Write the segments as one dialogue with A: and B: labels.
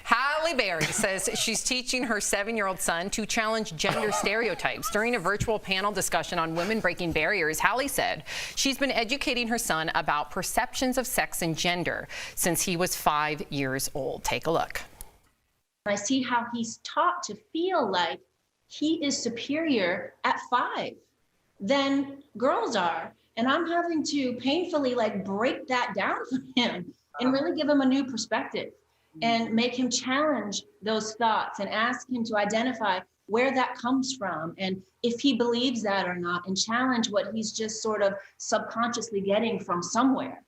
A: Halle Berry says she's teaching her 7-year-old son to challenge gender stereotypes. During a virtual panel discussion on women breaking barriers, Halle said she's been educating her son about perceptions of sex and gender since he was 5 years old. Take a look.
B: I see how he's taught to feel like he is superior at 5 than girls are. And I'm having to painfully break that down for him and really give him a new perspective and make him challenge those thoughts and ask him to identify where that comes from and if he believes that or not, and challenge what he's just sort of subconsciously getting from somewhere.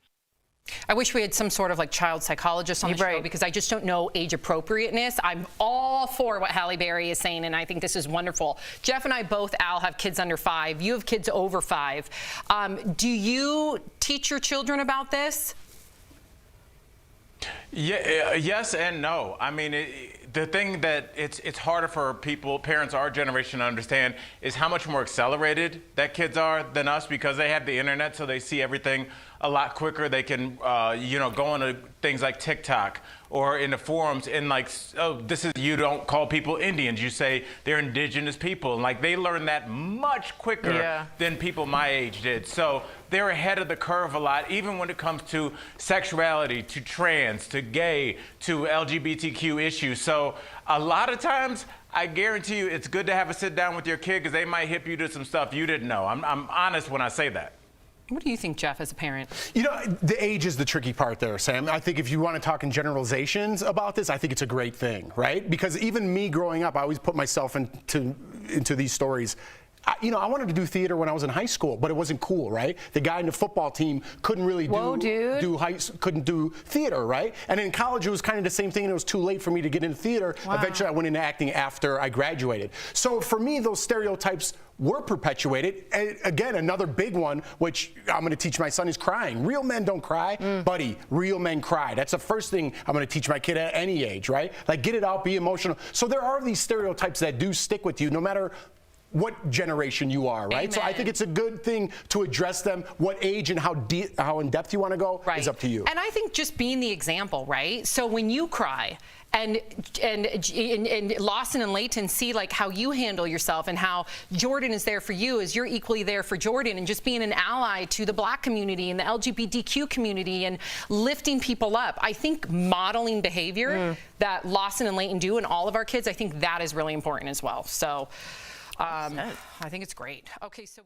A: I wish we had some sort of child psychologist on the show, because I just don't know age appropriateness. I'm all for what Halle Berry is saying, and I think this is wonderful. Jeff and I both, Al, have kids under 5. You have kids over 5. Do you teach your children about this?
C: Yeah, yes and no. I mean, the thing that it's harder for parents our generation to understand is how much more accelerated that kids are than us, because they have the internet, so they see everything a lot quicker. They can, go on things like TikTok or in the forums and oh, you don't call people Indians, you say they're indigenous people. And they learn that much quicker than people my age did. So they're ahead of the curve a lot, even when it comes to sexuality, to trans, to gay, to LGBTQ issues. So a lot of times, I guarantee you it's good to have a sit down with your kid, because they might hip you to some stuff you didn't know. I'm honest when I say that.
A: What do you think, Jeff, as a parent?
D: The age is the tricky part there, Sam. I think if you want to talk in generalizations about this, I think it's a great thing, right? Because even me growing up, I always put myself into these stories. I wanted to do theater when I was in high school, but it wasn't cool, right? The guy in the football team couldn't really couldn't do theater, right? And in college, it was kind of the same thing, and it was too late for me to get into theater. Wow. Eventually, I went into acting after I graduated. So for me, those stereotypes were perpetuated. And again, another big one, which I'm going to teach my son, is crying. Real men don't cry. Buddy, real men cry. That's the first thing I'm going to teach my kid at any age, right? Get it out, be emotional. So there are these stereotypes that do stick with you no matter what generation you are, right? Amen. So I think it's a good thing to address them. What age and how in depth you want to go is up to you.
A: And I think just being the example, right? So when you cry, and Lawson and Layton see how you handle yourself and how Jordan is there for you as you're equally there for Jordan, and just being an ally to the Black community and the LGBTQ community and lifting people up. I think modeling behavior that Lawson and Layton do in all of our kids, I think that is really important as well. So I think it's great. Okay, so